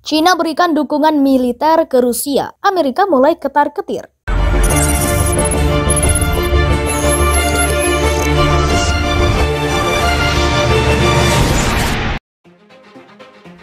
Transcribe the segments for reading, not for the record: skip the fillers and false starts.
Cina berikan dukungan militer ke Rusia, Amerika mulai ketar-ketir.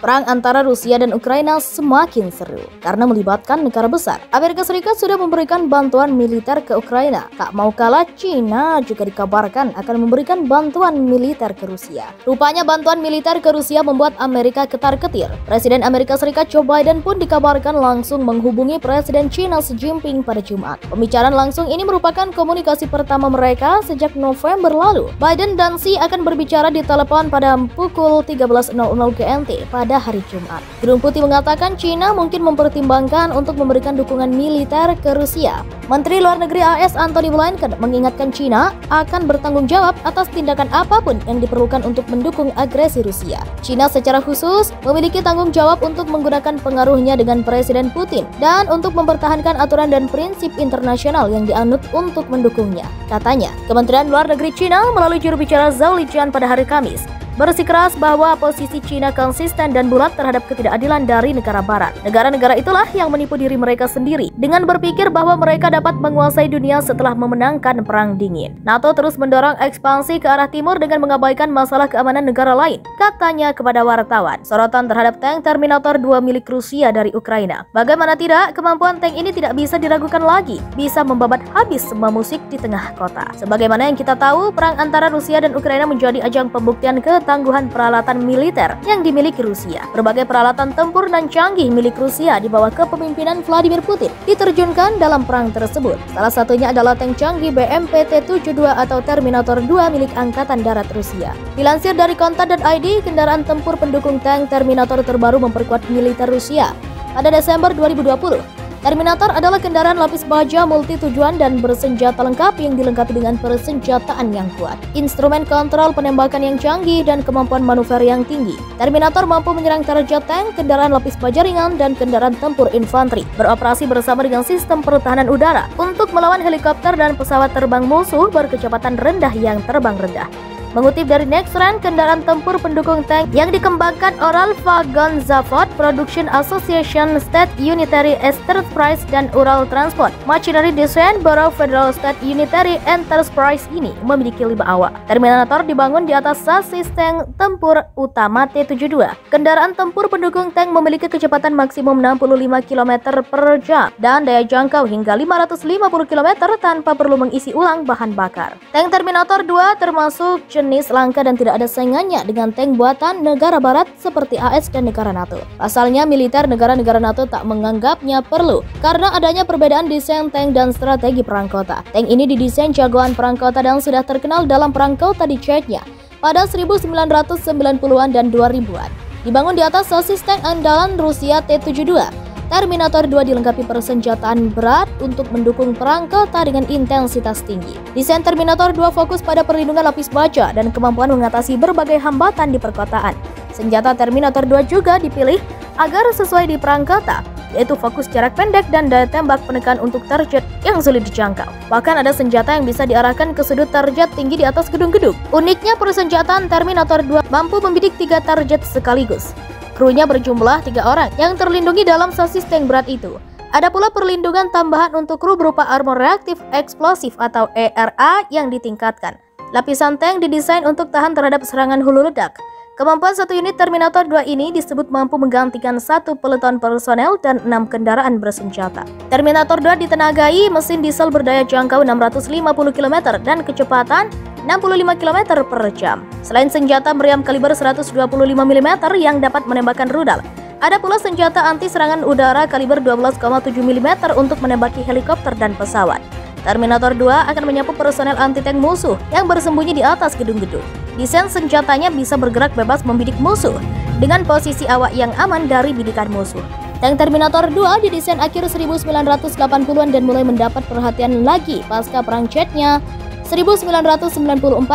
Perang antara Rusia dan Ukraina semakin seru karena melibatkan negara besar. Amerika Serikat sudah memberikan bantuan militer ke Ukraina. Tak mau kalah, Cina juga dikabarkan akan memberikan bantuan militer ke Rusia. Rupanya bantuan militer ke Rusia membuat Amerika ketar-ketir. Presiden Amerika Serikat Joe Biden pun dikabarkan langsung menghubungi Presiden China Xi Jinping pada Jumat. Pembicaraan langsung ini merupakan komunikasi pertama mereka sejak November lalu. Biden dan Xi akan berbicara di telepon pada pukul 13.00 GMT pada hari Jumat. Gedung Putih mengatakan China mungkin mempertimbangkan untuk memberikan dukungan militer ke Rusia. Menteri Luar Negeri AS Antony Blinken mengingatkan China akan bertanggung jawab atas tindakan apapun yang diperlukan untuk mendukung agresi Rusia. China secara khusus memiliki tanggung jawab untuk menggunakan pengaruhnya dengan Presiden Putin dan untuk mempertahankan aturan dan prinsip internasional yang dianut untuk mendukungnya, katanya. Kementerian Luar Negeri China melalui juru bicara Zhao Lijian pada hari Kamis bersikeras bahwa posisi China konsisten dan bulat terhadap ketidakadilan dari negara barat. Negara-negara itulah yang menipu diri mereka sendiri dengan berpikir bahwa mereka dapat menguasai dunia setelah memenangkan Perang Dingin. NATO terus mendorong ekspansi ke arah timur dengan mengabaikan masalah keamanan negara lain, katanya kepada wartawan. Sorotan terhadap tank Terminator 2 milik Rusia dari Ukraina. Bagaimana tidak, kemampuan tank ini tidak bisa diragukan lagi, bisa membabat habis semua musik di tengah kota. Sebagaimana yang kita tahu, perang antara Rusia dan Ukraina menjadi ajang pembuktian ketangguhan peralatan militer yang dimiliki Rusia. Berbagai peralatan tempur dan canggih milik Rusia di bawah kepemimpinan Vladimir Putin diterjunkan dalam perang tersebut. Salah satunya adalah tank canggih BMP-T-72 atau Terminator 2 milik Angkatan Darat Rusia. Dilansir dari Konta.id, kendaraan tempur pendukung tank Terminator terbaru memperkuat militer Rusia. Pada Desember 2020, Terminator adalah kendaraan lapis baja multi-tujuan dan bersenjata lengkap yang dilengkapi dengan persenjataan yang kuat, instrumen kontrol penembakan yang canggih, dan kemampuan manuver yang tinggi. Terminator mampu menyerang target tank, kendaraan lapis baja ringan, dan kendaraan tempur infanteri, beroperasi bersama dengan sistem pertahanan udara untuk melawan helikopter dan pesawat terbang musuh berkecepatan rendah yang terbang rendah. Mengutip dari Nexran, kendaraan tempur pendukung tank yang dikembangkan Oral-Vagonzavod Production Association, State Unitary Enterprise, dan Ural Transport Machinery Design Bureau Federal State Unitary Enterprise ini memiliki 5 awak. Terminator dibangun di atas sasis tank tempur utama T-72. Kendaraan tempur pendukung tank memiliki kecepatan maksimum 65 km per jam dan daya jangkau hingga 550 km tanpa perlu mengisi ulang bahan bakar. Tank Terminator 2 termasuk jenis langka dan tidak ada saingannya dengan tank buatan negara barat seperti AS dan negara NATO. Pasalnya, militer negara-negara NATO tak menganggapnya perlu karena adanya perbedaan desain tank dan strategi perang kota. Tank ini didesain jagoan perang kota dan sudah terkenal dalam perang kota di Chechnya pada 1990-an dan 2000-an. Dibangun di atas sasis tank andalan Rusia T-72. Terminator 2 dilengkapi persenjataan berat untuk mendukung perang kota dengan intensitas tinggi. Desain Terminator 2 fokus pada perlindungan lapis baja dan kemampuan mengatasi berbagai hambatan di perkotaan. Senjata Terminator 2 juga dipilih agar sesuai di perang kota, yaitu fokus jarak pendek dan daya tembak penekan untuk target yang sulit dijangkau. Bahkan ada senjata yang bisa diarahkan ke sudut target tinggi di atas gedung-gedung. Uniknya, persenjataan Terminator 2 mampu membidik 3 target sekaligus. Krunya berjumlah 3 orang yang terlindungi dalam sasis tank berat itu. Ada pula perlindungan tambahan untuk kru berupa armor reaktif eksplosif atau ERA yang ditingkatkan. Lapisan tank didesain untuk tahan terhadap serangan hulu ledak. Kemampuan satu unit Terminator 2 ini disebut mampu menggantikan 1 peleton personel dan 6 kendaraan bersenjata. Terminator 2 ditenagai mesin diesel berdaya jangkau 650 km dan kecepatan 65 km per jam. Selain senjata meriam kaliber 125 mm yang dapat menembakkan rudal, ada pula senjata anti serangan udara kaliber 12,7 mm untuk menembaki helikopter dan pesawat. Terminator 2 akan menyapu personel anti-tank musuh yang bersembunyi di atas gedung-gedung. Desain senjatanya bisa bergerak bebas membidik musuh dengan posisi awak yang aman dari bidikan musuh. Tank Terminator 2 didesain akhir 1980-an dan mulai mendapat perhatian lagi pasca perang Chechnya 1994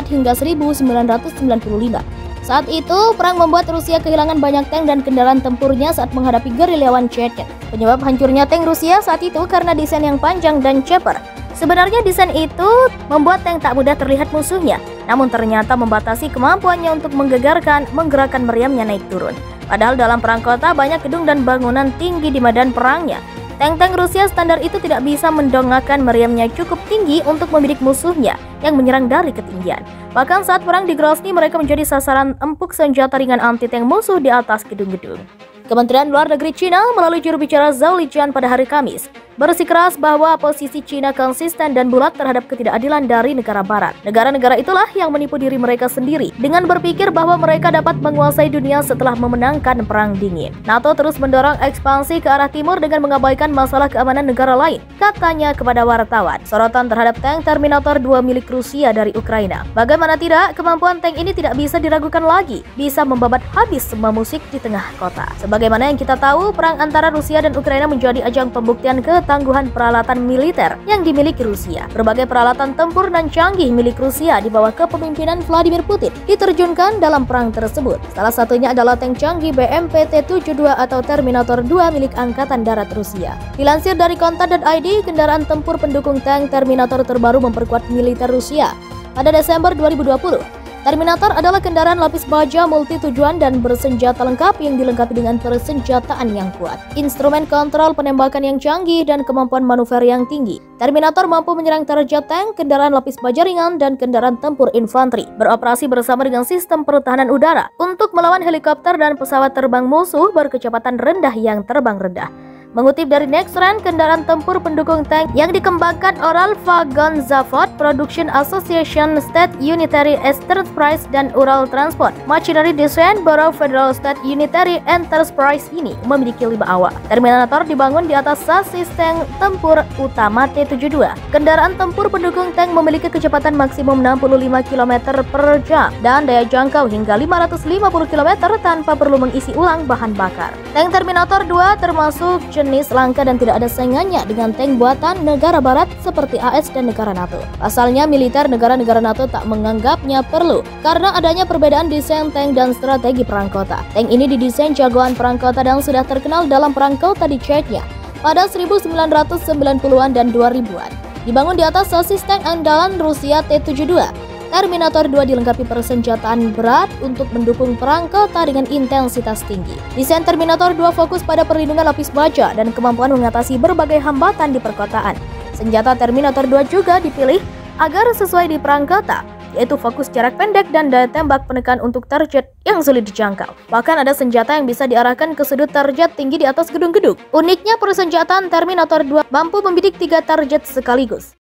hingga 1995. Saat itu, perang membuat Rusia kehilangan banyak tank dan kendaraan tempurnya saat menghadapi gerilyawan Chechen. Penyebab hancurnya tank Rusia saat itu karena desain yang panjang dan ceper. Sebenarnya desain itu membuat tank tak mudah terlihat musuhnya, namun ternyata membatasi kemampuannya untuk menggegarkan, menggerakkan meriamnya naik turun. Padahal dalam perang kota banyak gedung dan bangunan tinggi di medan perangnya. Tank-tank Rusia standar itu tidak bisa mendongakkan meriamnya cukup tinggi untuk membidik musuhnya yang menyerang dari ketinggian. Bahkan saat perang di Grozny, mereka menjadi sasaran empuk senjata ringan anti-tank musuh di atas gedung-gedung. Kementerian Luar Negeri Cina melalui juru bicara Zhao Lijian pada hari Kamis bersikeras bahwa posisi Cina konsisten dan bulat terhadap ketidakadilan dari negara barat. Negara-negara itulah yang menipu diri mereka sendiri dengan berpikir bahwa mereka dapat menguasai dunia setelah memenangkan Perang Dingin. NATO terus mendorong ekspansi ke arah timur dengan mengabaikan masalah keamanan negara lain, katanya kepada wartawan. Sorotan terhadap tank Terminator 2 milik Rusia dari Ukraina. Bagaimana tidak, kemampuan tank ini tidak bisa diragukan lagi, bisa membabat habis semua musik di tengah kota. Sebagaimana yang kita tahu, perang antara Rusia dan Ukraina menjadi ajang pembuktian ketangguhan peralatan militer yang dimiliki Rusia. Berbagai peralatan tempur dan canggih milik Rusia di bawah kepemimpinan Vladimir Putin diterjunkan dalam perang tersebut. Salah satunya adalah tank canggih BMP-T-72 atau Terminator 2 milik Angkatan Darat Rusia. Dilansir dari Konta.id, kendaraan tempur pendukung tank Terminator terbaru memperkuat militer Rusia. Pada Desember 2020, Terminator adalah kendaraan lapis baja multi-tujuan dan bersenjata lengkap yang dilengkapi dengan persenjataan yang kuat, instrumen kontrol penembakan yang canggih, dan kemampuan manuver yang tinggi. Terminator mampu menyerang target tank, kendaraan lapis baja ringan, dan kendaraan tempur infanteri, beroperasi bersama dengan sistem pertahanan udara untuk melawan helikopter dan pesawat terbang musuh berkecepatan rendah yang terbang rendah. Mengutip dari Nextran, kendaraan tempur pendukung tank yang dikembangkan Uralvagonzavod Production Association, State Unitary Enterprise, dan Ural Transport Machinery Design Bureau Federal State Unitary Enterprise ini memiliki 5 awak. Terminator dibangun di atas sasis tank tempur utama T-72. Kendaraan tempur pendukung tank memiliki kecepatan maksimum 65 km per jam dan daya jangkau hingga 550 km tanpa perlu mengisi ulang bahan bakar. Tank Terminator 2 termasuk jenis langka dan tidak ada saingannya dengan tank buatan negara barat seperti AS dan negara NATO. Pasalnya, militer negara-negara NATO tak menganggapnya perlu karena adanya perbedaan desain tank dan strategi perang kota. Tank ini didesain jagoan perang kota dan sudah terkenal dalam perang kota di Chechnya pada 1990-an dan 2000-an. Dibangun di atas sasis tank andalan Rusia T-72. Terminator 2 dilengkapi persenjataan berat untuk mendukung perang kota dengan intensitas tinggi. Desain Terminator 2 fokus pada perlindungan lapis baja dan kemampuan mengatasi berbagai hambatan di perkotaan. Senjata Terminator 2 juga dipilih agar sesuai di perang kota, yaitu fokus jarak pendek dan daya tembak penekan untuk target yang sulit dijangkau. Bahkan ada senjata yang bisa diarahkan ke sudut target tinggi di atas gedung-gedung. Uniknya, persenjataan Terminator 2 mampu membidik 3 target sekaligus.